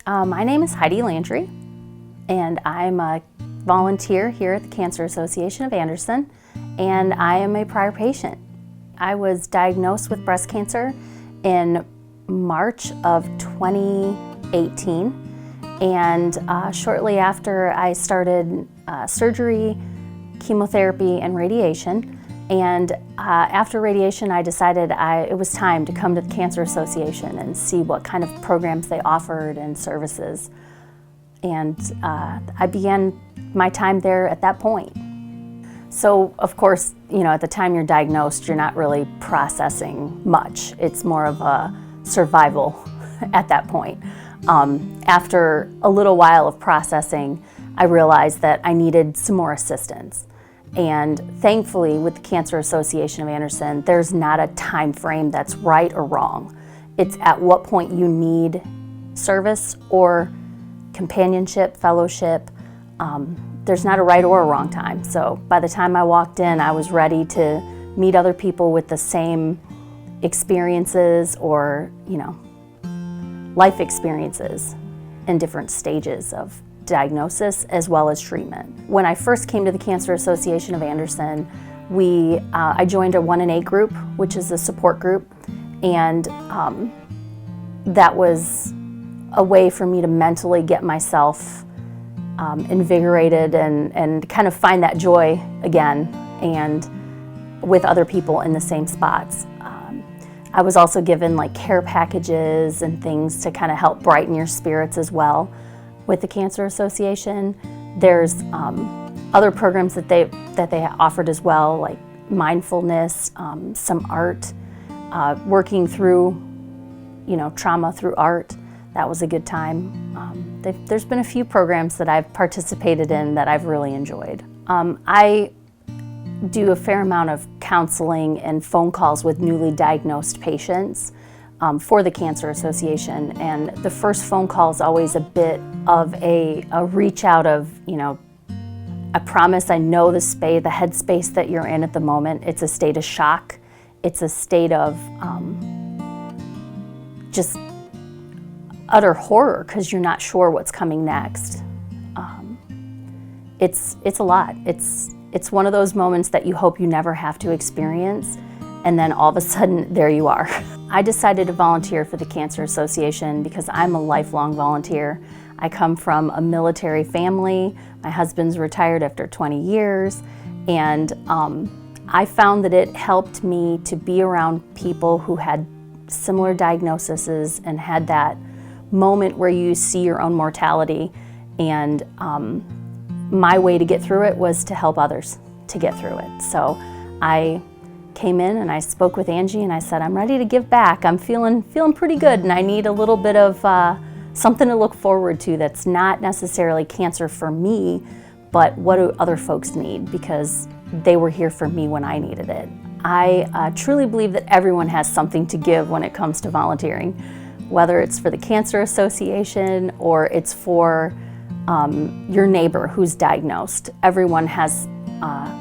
My name is Heidi Landry, and I'm a volunteer here at the Cancer Association of Anderson, and I am a prior patient. I was diagnosed with breast cancer in March of 2018, and shortly after I started surgery, chemotherapy, and radiation. And after radiation, I decided it was time to come to the Cancer Association and see what kind of programs they offered and services. And I began my time there at that point. So, of course, at the time you're diagnosed, you're not really processing much. It's more of a survival at that point. After a little while of processing, I realized that I needed some more assistance. And thankfully, with the Cancer Association of Anderson, there's not a time frame that's right or wrong. It's at what point you need service or companionship, fellowship. There's not a right or a wrong time. So by the time I walked in, I was ready to meet other people with the same experiences or, life experiences in different stages of diagnosis as well as treatment. When I first came to the Cancer Association of Anderson, I joined a 1 in 8 group, which is a support group, and that was a way for me to mentally get myself invigorated and kind of find that joy again, and with other people in the same spots. I was also given care packages and things to kind of help brighten your spirits as well. With the Cancer Association, there's other programs that they offered as well, like mindfulness, some art, working through, trauma through art. That was a good time. There's been a few programs that I've participated in that I've really enjoyed. I do a fair amount of counseling and phone calls with newly diagnosed patients for the Cancer Association, and the first phone call is always a bit of a reach out of, I promise I know the headspace that you're in at the moment. It's a state of shock. It's a state of just utter horror because you're not sure what's coming next. It's a lot. It's one of those moments that you hope you never have to experience, and then all of a sudden, there you are. I decided to volunteer for the Cancer Association because I'm a lifelong volunteer. I come from a military family. My husband's retired after 20 years, and I found that it helped me to be around people who had similar diagnoses and had that moment where you see your own mortality, and my way to get through it was to help others to get through it. So I came in and I spoke with Angie and I said, I'm ready to give back. I'm feeling pretty good, and I need a little bit of something to look forward to that's not necessarily cancer for me, but what do other folks need, because they were here for me when I needed it. I truly believe that everyone has something to give when it comes to volunteering, whether it's for the Cancer Association or it's for your neighbor who's diagnosed. Everyone has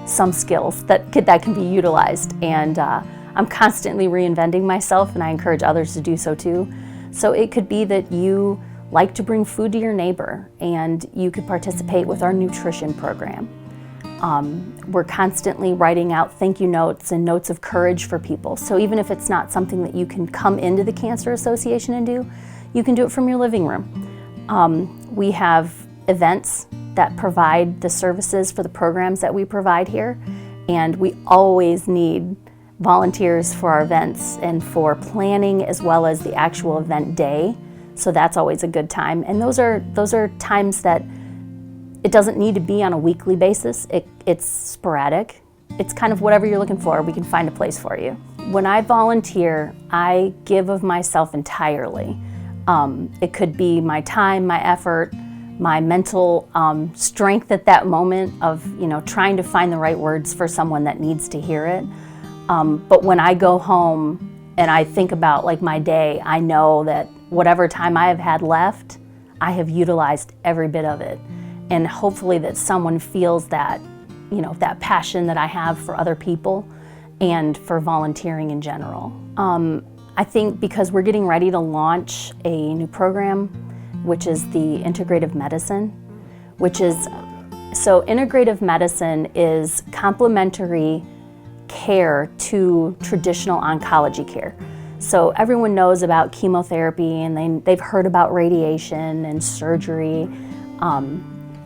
some skills that can be utilized, and I'm constantly reinventing myself, and I encourage others to do so too. So it could be that you like to bring food to your neighbor, and you could participate with our nutrition program. We're constantly writing out thank you notes and notes of courage for people. So even if it's not something that you can come into the Cancer Association and do, you can do it from your living room. We have events that provide the services for the programs that we provide here, and we always need volunteers for our events and for planning as well as the actual event day. So that's always a good time, and those are times that it doesn't need to be on a weekly basis. It's sporadic. It's kind of whatever you're looking for, we can find a place for you. When I volunteer, I give of myself entirely. It could be my time, my effort, my mental strength at that moment of trying to find the right words for someone that needs to hear it. But when I go home and I think about my day, I know that whatever time I have had left, I have utilized every bit of it. And hopefully that someone feels that, that passion that I have for other people and for volunteering in general. I think because we're getting ready to launch a new program which is the integrative medicine, so integrative medicine is complementary care to traditional oncology care. So everyone knows about chemotherapy, and they've heard about radiation and surgery,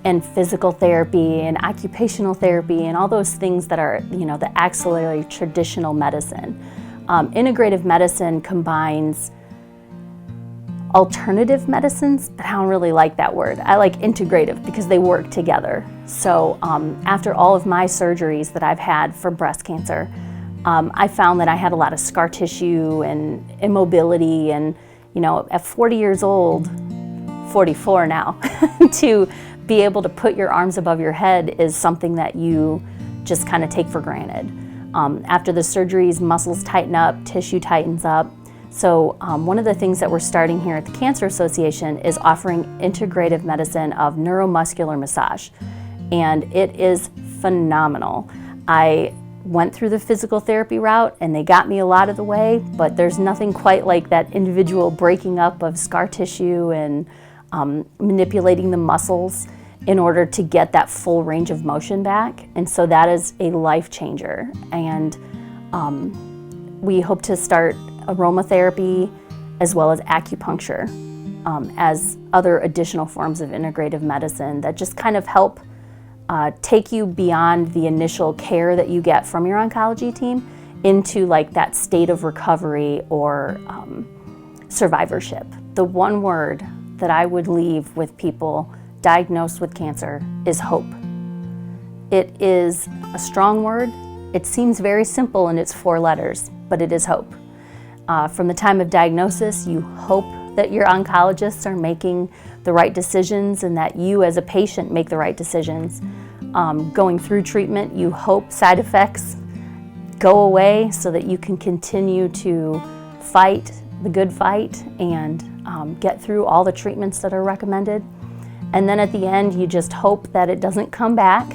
and physical therapy and occupational therapy and all those things that are, the axillary traditional medicine. Integrative medicine combines alternative medicines, but I don't really like that word. I like integrative because they work together. So after all of my surgeries that I've had for breast cancer, I found that I had a lot of scar tissue and immobility, and at 40 years old, 44 now, to be able to put your arms above your head is something that you just kind of take for granted. After the surgeries, muscles tighten up, tissue tightens up. So one of the things that we're starting here at the Cancer Association is offering integrative medicine of neuromuscular massage, and it is phenomenal. I went through the physical therapy route and they got me a lot of the way, but there's nothing quite like that individual breaking up of scar tissue and manipulating the muscles in order to get that full range of motion back. And so that is a life changer. And we hope to start aromatherapy as well as acupuncture as other additional forms of integrative medicine that just kind of help take you beyond the initial care that you get from your oncology team into like that state of recovery or survivorship. The one word that I would leave with people diagnosed with cancer is hope. It is a strong word. It seems very simple in its 4 letters, but it is hope. From the time of diagnosis, you hope that your oncologists are making the right decisions and that you as a patient make the right decisions. Going through treatment, you hope side effects go away so that you can continue to fight the good fight and get through all the treatments that are recommended. And then at the end, you just hope that it doesn't come back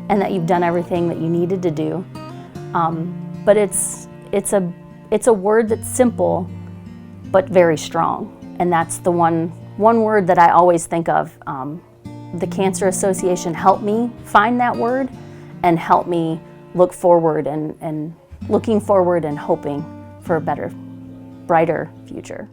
and that you've done everything that you needed to do. But it's a word that's simple, but very strong. And that's the one word that I always think of. The Cancer Association helped me find that word and helped me look forward and looking forward and hoping for a better, brighter future.